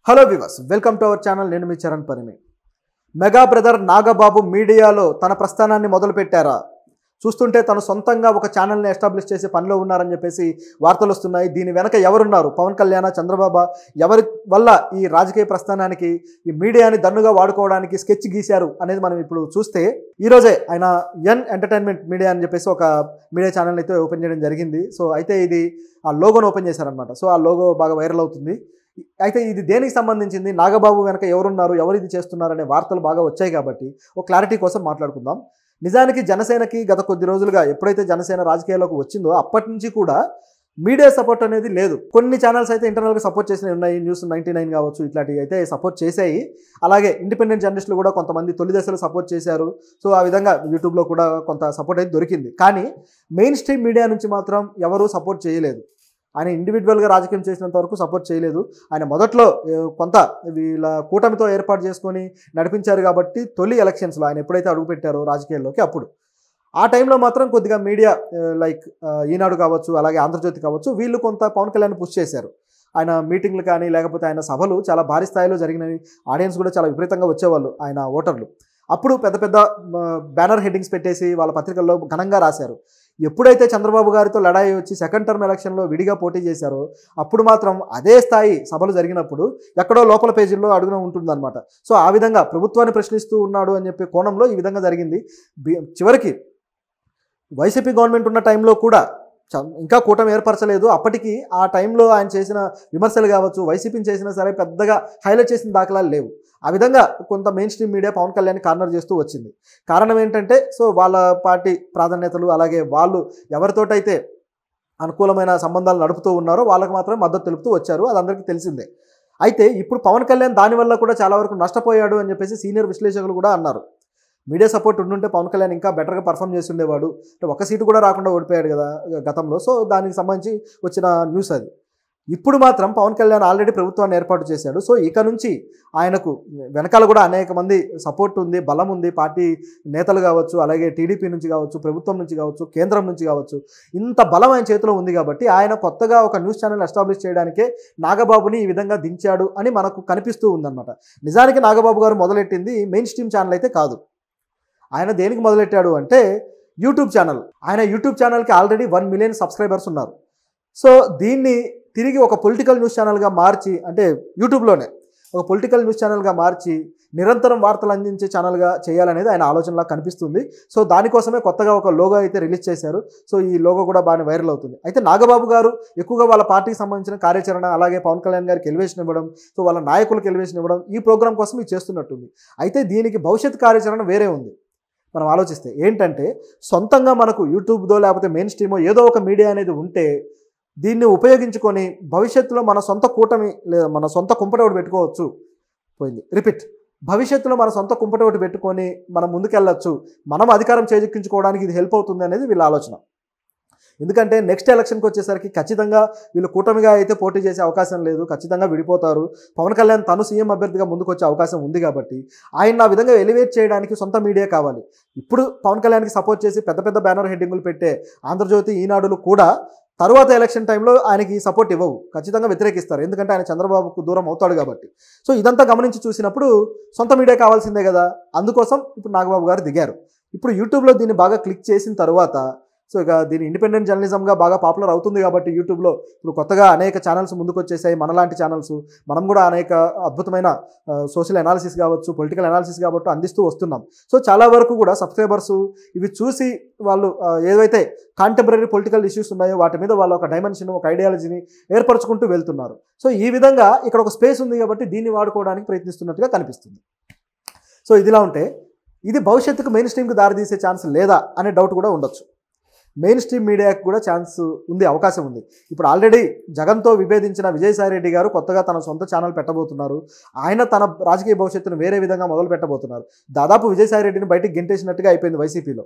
Hello viewers, welcome to our channel. నేను మీ Charan Parimi. Mega brother Nagababu మీడియాలో తన ప్రస్థానాన్ని మొదలుపెట్టారా? చూస్తుంటే తను సొంతంగా ఒక ఛానల్ని ఎస్టాబ్లిష్ చేసే పనిలో ఉన్నారని చెప్పేసి వార్తలు వస్తున్నాయి. దీని వెనక ఎవరున్నారు? పవన్ కళ్యాణ్, చంద్రబాబు? ఎవరి వల్ల ఈ రాజకీయ ప్రస్థానానికి ఈ మీడియాని దన్నుగా వాడుకోవడానికి స్కెచ్ గీశారు అనేది మనం ఇప్పుడు చూస్తే, ఈరోజే ఆయన ఎన్ ఎంటర్టైన్మెంట్ మీడియా అని చెప్పేసి ఒక మీడియా ఛానల్ అయితే ఓపెన్ చేయడం జరిగింది. సో అయితే ఇది ఆ లోగోను ఓపెన్ చేశారనమాట. సో ఆ లోగో బాగా వైరల్ అవుతుంది. అయితే ఇది దేనికి సంబంధించింది, నాగబాబు వెనక ఎవరున్నారు, ఎవరు ఇది చేస్తున్నారు అనే వార్తలు బాగా వచ్చాయి కాబట్టి ఒక క్లారిటీ కోసం మాట్లాడుకుందాం. నిజానికి జనసేనకి గత కొద్ది రోజులుగా ఎప్పుడైతే జనసేన రాజకీయాల్లోకి వచ్చిందో అప్పటి నుంచి కూడా మీడియా సపోర్ట్ అనేది లేదు. కొన్ని ఛానల్స్ అయితే ఇంటర్నల్గా సపోర్ట్ చేసినవి ఉన్నాయి. న్యూస్ 99 కావచ్చు, ఇట్లాంటివి అయితే సపోర్ట్ చేసాయి. అలాగే ఇండిపెండెంట్ జర్నలిస్టులు కూడా కొంతమంది తొలి దశలో సపోర్ట్ చేశారు. సో ఆ విధంగా యూట్యూబ్లో కూడా కొంత సపోర్ట్ అయితే దొరికింది. కానీ మెయిన్ స్ట్రీమ్ మీడియా నుంచి మాత్రం ఎవరూ సపోర్ట్ చేయలేదు. ఆయన ఇండివిజువల్గా రాజకీయం చేసినంత వరకు సపోర్ట్ చేయలేదు. ఆయన మొదట్లో కొంత వీళ్ళ కూటమితో ఏర్పాటు చేసుకొని నడిపించారు కాబట్టి తొలి ఎలక్షన్స్లో ఆయన ఎప్పుడైతే అడుగుపెట్టారో రాజకీయాల్లోకి అప్పుడు ఆ టైంలో మాత్రం కొద్దిగా మీడియా లైక్ ఈనాడు కావచ్చు, అలాగే ఆంధ్రజ్యోతి కావచ్చు, వీళ్ళు కొంత పవన్ కళ్యాణ్ పుష్ చేశారు. ఆయన మీటింగ్లు కానీ లేకపోతే ఆయన సభలు చాలా భారీ స్థాయిలో జరిగినవి. ఆడియన్స్ కూడా చాలా విపరీతంగా వచ్చేవాళ్ళు ఆయన ఓటర్లు. అప్పుడు పెద్ద పెద్ద బ్యానర్ హెడ్డింగ్స్ పెట్టేసి వాళ్ళ పత్రికల్లో ఘనంగా రాశారు. ఎప్పుడైతే చంద్రబాబు గారితో లడాయి వచ్చి సెకండ్ టర్మ్ ఎలక్షన్లో విడిగా పోటీ చేశారో అప్పుడు మాత్రం అదే స్థాయి సభలు జరిగినప్పుడు ఎక్కడో లోపల పేజీల్లో అడుగున ఉంటుందన్నమాట. సో ఆ విధంగా ప్రభుత్వాన్ని ప్రశ్నిస్తూ ఉన్నాడు అని చెప్పే కోణంలో ఈ విధంగా జరిగింది. చివరికి వైసీపీ గవర్నమెంట్ ఉన్న టైంలో కూడా ఇంకా కూటమి ఏర్పరచలేదు. అప్పటికి ఆ టైంలో ఆయన చేసిన విమర్శలు కావచ్చు, వైసీపీని చేసినా సరే పెద్దగా హైలైట్ చేసిన దాఖలాలు లేవు. ఆ విధంగా కొంత mainstream media Pawan Kalyan corner చేస్తూ వచ్చింది. కారణం ఏంటంటే, సో వాళ్ళ పార్టీ ప్రాధాన్యతలు, అలాగే వాళ్ళు ఎవరితోటైతే అనుకూలమైన సంబంధాలు నడుపుతూ ఉన్నారో వాళ్ళకి మాత్రమే మద్దతు తెలుపుతూ వచ్చారు. అది అందరికీ తెలిసిందే. అయితే ఇప్పుడు పవన్ కళ్యాణ్ దానివల్ల కూడా చాలా వరకు నష్టపోయాడు అని చెప్పేసి సీనియర్ విశ్లేషకులు కూడా అన్నారు. మీడియా సపోర్ట్ ఉండుంటే పవన్ కళ్యాణ్ ఇంకా బెటర్గా పర్ఫామ్ చేసి ఉండేవాడు. అంటే ఒక సీటు కూడా రాకుండా ఓడిపోయాడు కదా గతంలో. సో దానికి సంబంధించి వచ్చిన న్యూస్ అది. ఇప్పుడు మాత్రం పవన్ కళ్యాణ్ ఆల్రెడీ ప్రభుత్వాన్ని ఏర్పాటు చేశాడు. సో ఇక నుంచి ఆయనకు వెనకాల కూడా అనేక మంది సపోర్ట్ ఉంది, బలం ఉంది. పార్టీ నేతలు కావచ్చు, అలాగే టీడీపీ నుంచి కావచ్చు, ప్రభుత్వం నుంచి కావచ్చు, కేంద్రం నుంచి కావచ్చు, ఇంత బలం ఆయన చేతిలో ఉంది కాబట్టి ఆయన కొత్తగా ఒక న్యూస్ ఛానల్ ఎస్టాబ్లిష్ చేయడానికే నాగబాబుని ఈ విధంగా దించాడు అని మనకు కనిపిస్తూ ఉందన్నమాట. నిజానికి నాగబాబు గారు మొదలెట్టింది మెయిన్ స్ట్రీమ్ ఛానల్ అయితే కాదు. ఆయన దేనికి మొదలెట్టాడు అంటే యూట్యూబ్ ఛానల్. ఆయన యూట్యూబ్ ఛానల్కి ఆల్రెడీ 1 మిలియన్ సబ్స్క్రైబర్స్ ఉన్నారు. సో దీన్ని తిరిగి ఒక పొలిటికల్ న్యూస్ ఛానల్గా మార్చి, అంటే యూట్యూబ్లోనే ఒక పొలిటికల్ న్యూస్ ఛానల్గా మార్చి నిరంతరం వార్తలు అందించే ఛానల్గా చేయాలనేది ఆయన ఆలోచనలా కనిపిస్తుంది. సో దానికోసమే కొత్తగా ఒక లోగో అయితే రిలీజ్ చేశారు. సో ఈ లోగో కూడా బాగా వైరల్ అవుతుంది. అయితే నాగబాబు గారు ఎక్కువగా వాళ్ళ పార్టీకి సంబంధించిన కార్యాచరణ, అలాగే పవన్ కళ్యాణ్ గారికి ఎలివేషన్ ఇవ్వడం, సో వాళ్ళ నాయకులకు ఎలివేషన్ ఇవ్వడం, ఈ ప్రోగ్రామ్ కోసం ఇది చేస్తున్నట్టుంది. అయితే దీనికి భవిష్యత్ కార్యాచరణ వేరే ఉంది. మనం ఆలోచిస్తే ఏంటంటే, సొంతంగా మనకు యూట్యూబ్దో లేకపోతే మెయిన్ స్ట్రీమో ఏదో ఒక మీడియా అనేది ఉంటే దీన్ని ఉపయోగించుకొని భవిష్యత్తులో మన సొంత కూటమి లేదా మన సొంత కుంపటి ఒకటి పెట్టుకోవచ్చు. భవిష్యత్తులో మన సొంత కుంపటి ఒకటి పెట్టుకొని మనం ముందుకెళ్ళచ్చు, మనం అధికారం చేజిక్కించుకోవడానికి ఇది హెల్ప్ అవుతుంది అనేది వీళ్ళ ఆలోచన. ఎందుకంటే నెక్స్ట్ ఎలక్షన్కి వచ్చేసరికి ఖచ్చితంగా వీళ్ళు కూటమిగా అయితే పోటీ చేసే అవకాశం లేదు, ఖచ్చితంగా విడిపోతారు. పవన్ కళ్యాణ్ తను సీఎం అభ్యర్థిగా ముందుకు వచ్చే అవకాశం ఉంది కాబట్టి ఆయన ఆ విధంగా ఎలివేట్ చేయడానికి సొంత మీడియా కావాలి. ఇప్పుడు పవన్ కళ్యాణ్కి సపోర్ట్ చేసి పెద్ద పెద్ద బ్యానర్ హెడ్డింగులు పెట్టే ఆంధ్రజ్యోతి, ఈనాడులు కూడా తర్వాత ఎలక్షన్ టైంలో ఆయనకి సపోర్ట్ ఇవ్వవు, ఖచ్చితంగా వ్యతిరేకిస్తారు. ఎందుకంటే ఆయన చంద్రబాబుకు దూరం అవుతాడు కాబట్టి. సో ఇదంతా గమనించి చూసినప్పుడు సొంత మీడియా కావాల్సిందే కదా. అందుకోసం ఇప్పుడు నాగబాబు గారు దిగారు. ఇప్పుడు యూట్యూబ్లో దీన్ని బాగా క్లిక్ చేసిన తర్వాత, సో ఇక దీని ఇండిపెండెంట్ జర్నలిజంగా బాగా పాపులర్ అవుతుంది కాబట్టి యూట్యూబ్లో ఇప్పుడు కొత్తగా అనేక ఛానల్స్ ముందుకు వచ్చేసాయి. మనలాంటి ఛానల్స్, మనం కూడా అనేక అద్భుతమైన సోషల్ అనాలిసిస్ కావచ్చు, పొలిటికల్ అనాలిసిస్ కాబట్టి అందిస్తూ వస్తున్నాం. సో చాలా వరకు కూడా సబ్స్క్రైబర్స్ ఇవి చూసి వాళ్ళు ఏవైతే కాంటెంపరీ పొలిటికల్ ఇష్యూస్ ఉన్నాయో వాటి మీద వాళ్ళు ఒక డైమెన్షన్, ఒక ఐడియాలజీని ఏర్పరచుకుంటూ వెళ్తున్నారు. సో ఈ విధంగా ఇక్కడ ఒక స్పేస్ ఉంది కాబట్టి దీన్ని వాడుకోవడానికి ప్రయత్నిస్తున్నట్టుగా కనిపిస్తుంది. సో ఇదిలా ఉంటే ఇది భవిష్యత్తుకు మెయిన్ స్ట్రీమ్కి దారితీసే ఛాన్స్ లేదా అనే డౌట్ కూడా ఉండొచ్చు. మెయిన్ స్ట్రీమ్ మీడియాకి కూడా ఛాన్స్ ఉంది, అవకాశం ఉంది. ఇప్పుడు ఆల్రెడీ జగన్తో విభేదించిన విజయసాయి రెడ్డి గారు కొత్తగా తన సొంత ఛానల్ పెట్టబోతున్నారు. ఆయన తన రాజకీయ భవిష్యత్తును వేరే విధంగా మొదలు పెట్టబోతున్నారు. దాదాపు విజయసాయి రెడ్డిని బయటికి గెంటేసినట్టుగా అయిపోయింది వైసీపీలో.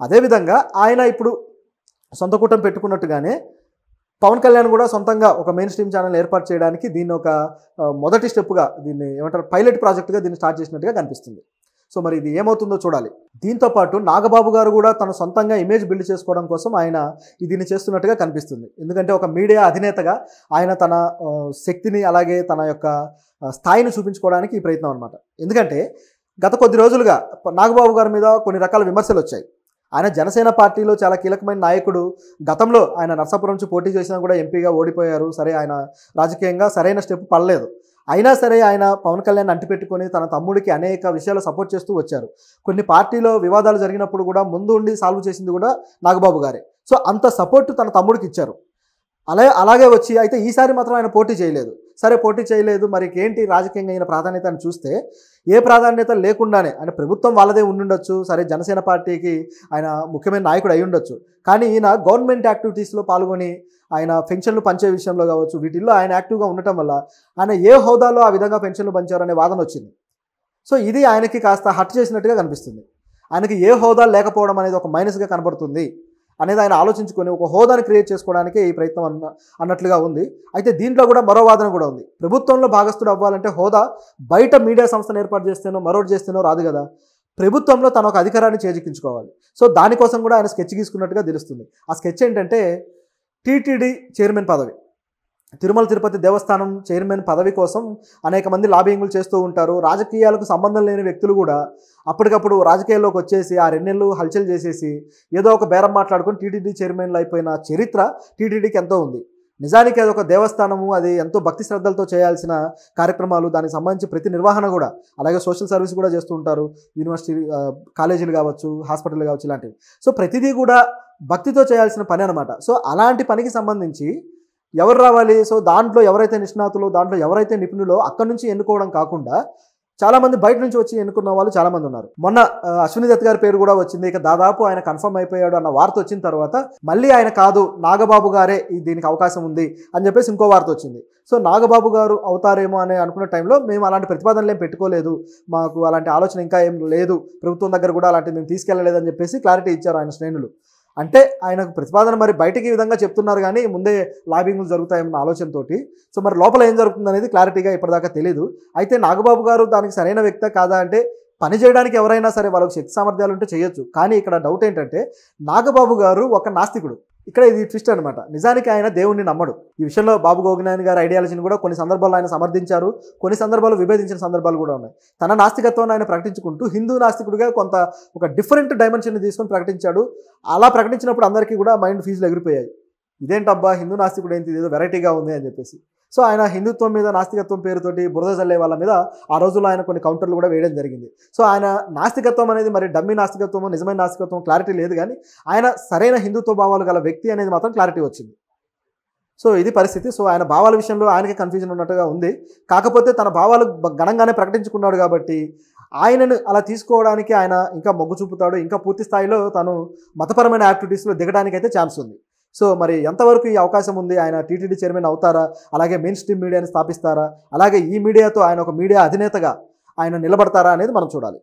అదేవిధంగా ఆయన ఇప్పుడు సొంత కూటమి పెట్టుకున్నట్టుగానే పవన్ కళ్యాణ్ కూడా సొంతంగా ఒక మెయిన్ స్ట్రీమ్ ఛానల్ ఏర్పాటు చేయడానికి దీన్ని ఒక మొదటి స్టెప్గా, దీన్ని ఏమంటారు, పైలట్ ప్రాజెక్టుగా దీన్ని స్టార్ట్ చేసినట్టుగా కనిపిస్తుంది. సో మరి ఇది ఏమవుతుందో చూడాలి. దీంతో పాటు నాగబాబు గారు కూడా తన సొంతంగా ఇమేజ్ బిల్డ్ చేసుకోవడం కోసం ఆయన దీన్ని చేస్తున్నట్టుగా కనిపిస్తుంది. ఎందుకంటే ఒక మీడియా అధినేతగా ఆయన తన శక్తిని అలాగే తన యొక్క స్థాయిని చూపించుకోవడానికి ఈ ప్రయత్నం అనమాట. ఎందుకంటే గత కొద్ది రోజులుగా నాగబాబు గారి మీద కొన్ని రకాల విమర్శలు వచ్చాయి. ఆయన జనసేన పార్టీలో చాలా కీలకమైన నాయకుడు. గతంలో ఆయన నర్సాపురం నుంచి పోటీ చేసినా కూడా ఎంపీగా ఓడిపోయారు. సరే, ఆయన రాజకీయంగా సరైన స్టెప్ పడలేదు. అయినా సరే ఆయన పవన్ కళ్యాణ్ అంటిపెట్టుకొని తన తమ్ముడికి అనేక విషయాలు సపోర్ట్ చేస్తూ వచ్చారు. కొన్ని పార్టీలో వివాదాలు జరిగినప్పుడు కూడా ముందు ఉండి సాల్వ్ చేసింది కూడా నాగబాబు గారే. సో అంత సపోర్ట్ తన తమ్ముడికి ఇచ్చారు. అలాగే వచ్చి అయితే ఈసారి మాత్రం ఆయన పోటీ చేయలేదు. సరే, పోటీ చేయలేదు, మరి ఏంటి రాజకీయంగా అయిన ప్రాధాన్యత అని చూస్తే ఏ ప్రాధాన్యత లేకుండానే ఆయన ప్రభుత్వం వాళ్ళదే ఉండుండొచ్చు. సరే, జనసేన పార్టీకి ఆయన ముఖ్యమైన నాయకుడు అయి ఉండొచ్చు. కానీ ఈయన గవర్నమెంట్ యాక్టివిటీస్లో పాల్గొని ఆయన పెన్షన్లు పంచే విషయంలో కావచ్చు, వీటిల్లో ఆయన యాక్టివ్గా ఉండటం వల్ల ఆయన ఏ హోదాలో ఆ విధంగా పెన్షన్లు పంచారనే వాదన వచ్చింది. సో ఇది ఆయనకి కాస్త హర్ట్ చేసినట్టుగా కనిపిస్తుంది. ఆయనకి ఏ హోదా లేకపోవడం అనేది ఒక మైనస్గా కనబడుతుంది అనేది ఆయన ఆలోచించుకొని ఒక హోదాని క్రియేట్ చేసుకోవడానికి ఈ ప్రయత్నం అన్నట్లుగా ఉంది. అయితే దీంట్లో కూడా మరో వాదన కూడా ఉంది. ప్రభుత్వంలో భాగస్థుడు అవ్వాలంటే హోదా బయట మీడియా సంస్థను ఏర్పాటు చేస్తేనో మరొకటి చేస్తేనో రాదు కదా. ప్రభుత్వంలో తన ఒక అధికారాన్ని చేజిక్కించుకోవాలి. సో దానికోసం కూడా ఆయన స్కెచ్ గీసుకున్నట్టుగా తెలుస్తుంది. ఆ స్కెచ్ ఏంటంటే టీటీడీ చైర్మన్ పదవి, తిరుమల తిరుపతి దేవస్థానం చైర్మన్ పదవి కోసం అనేక మంది లాబింగ్లు చేస్తూ ఉంటారు. రాజకీయాలకు సంబంధం లేని వ్యక్తులు కూడా అప్పటికప్పుడు రాజకీయాల్లోకి వచ్చేసి ఆ 2 నెలలు హల్చల్ చేసేసి ఏదో ఒక బేరం మాట్లాడుకొని టీటీడీ చైర్మన్లు అయిపోయిన చరిత్ర టీటీడీకి ఎంతో ఉంది. నిజానికి అది ఒక దేవస్థానము, అది ఎంతో భక్తి శ్రద్ధలతో చేయాల్సిన కార్యక్రమాలు, దానికి సంబంధించి ప్రతి నిర్వహణ కూడా, అలాగే సోషల్ సర్వీస్ కూడా చేస్తూ ఉంటారు. యూనివర్సిటీ కాలేజీలు కావచ్చు, హాస్పిటల్ కావచ్చు, ఇలాంటివి. సో ప్రతిదీ కూడా భక్తితో చేయాల్సిన పని అనమాట. సో అలాంటి పనికి సంబంధించి ఎవరు రావాలి? సో దాంట్లో ఎవరైతే నిష్ణాతులు, దాంట్లో ఎవరైతే నిపుణులో అక్కడి నుంచి ఎన్నుకోవడం కాకుండా చాలామంది బయట నుంచి వచ్చి ఎన్నుకున్న వాళ్ళు చాలామంది ఉన్నారు. మొన్న అశ్విని దత్ గారి పేరు కూడా వచ్చింది. ఇక దాదాపు ఆయన కన్ఫర్మ్ అయిపోయాడు అన్న వార్త వచ్చిన తర్వాత మళ్ళీ ఆయన కాదు, నాగబాబు గారే దీనికి అవకాశం ఉంది అని చెప్పేసి ఇంకో వార్త వచ్చింది. సో నాగబాబు గారు అవుతారేమో అని అనుకున్న టైంలో మేము అలాంటి ప్రతిపాదనలు ఏం పెట్టుకోలేదు, మాకు అలాంటి ఆలోచన ఇంకా ఏం లేదు, ప్రభుత్వం దగ్గర కూడా అలాంటివి మేము తీసుకెళ్లలేదని చెప్పేసి క్లారిటీ ఇచ్చారు ఆయన శ్రేణులు. అంటే ఆయనకు ప్రతిపాదన మరి బయటికి ఈ విధంగా చెప్తున్నారు కానీ ముందే లాబింగ్లు జరుగుతాయన్న ఆలోచనతోటి. సో మరి లోపల ఏం జరుగుతుంది అనేది క్లారిటీగా ఇప్పటిదాకా తెలియదు. అయితే నాగబాబు గారు దానికి సరైన వ్యక్తి కాదా అంటే, పని చేయడానికి ఎవరైనా సరే వాళ్ళకి శక్తి సామర్థ్యాలు ఉంటే చేయొచ్చు. కానీ ఇక్కడ డౌట్ ఏంటంటే నాగబాబు గారు ఒక నాస్తికుడు. ఇక్కడ ఇది ట్విస్ట్ అనమాట. నిజానికి ఆయన దేవుణ్ణి నమ్మడు. ఈ విషయంలో బాబు గోగినాయన్ గారి ఐడియాలజీని కూడా కొన్ని సందర్భాల్లో ఆయన సమర్థించారు, కొన్ని సందర్భాల్లో విభేదించిన సందర్భాలు కూడా ఉన్నాయి. తన నాస్తికత్వాన్ని ఆయన ప్రకటించుకుంటూ హిందూ నాస్తికుడిగా కొంత ఒక డిఫరెంట్ డైమెన్షన్ని తీసుకొని ప్రకటించాడు. అలా ప్రకటించినప్పుడు అందరికీ కూడా మైండ్ ఫీజులు ఎగిరిపోయాయి. ఇదేంటబ్బా హిందూ నాస్తికుడు ఏంటి, ఏదో వెరైటీగా ఉంది అని చెప్పేసి. సో ఆయన హిందుత్వం మీద నాస్తికత్వం పేరుతోటి బురద చల్లే వాళ్ళ మీద ఆ రోజుల్లో ఆయన కొన్ని కౌంటర్లు కూడా వేయడం జరిగింది. సో ఆయన నాస్తికత్వం అనేది మరి డమ్మీ నాస్తికత్వము నిజమైన నాస్తికత్వం క్లారిటీ లేదు, కానీ ఆయన సరైన హిందుత్వ భావాలు గల వ్యక్తి అనేది మాత్రం క్లారిటీ వచ్చింది. సో ఇది పరిస్థితి. సో ఆయన భావాల విషయంలో ఆయనకి కన్ఫ్యూజన్ ఉన్నట్టుగా ఉంది. కాకపోతే తన భావాలు ఘనంగానే ప్రకటించుకున్నాడు కాబట్టి ఆయనను అలా తీసుకోవడానికి ఆయన ఇంకా మొగ్గు చూపుతాడు. ఇంకా పూర్తి స్థాయిలో తను మతపరమైన యాక్టివిటీస్లో దిగడానికి అయితే ఛాన్స్ ఉంది. సో మరి ఎంతవరకు ఈ అవకాశం ఉంది? ఆయన టీటీడీ చైర్మన్ అవుతారా? అలాగే మెయిన్ స్ట్రీమ్ మీడియాని స్థాపిస్తారా? అలాగే ఈ మీడియాతో ఆయన ఒక మీడియా అధినేతగా ఆయన నిలబడతారా అనేది మనం చూడాలి.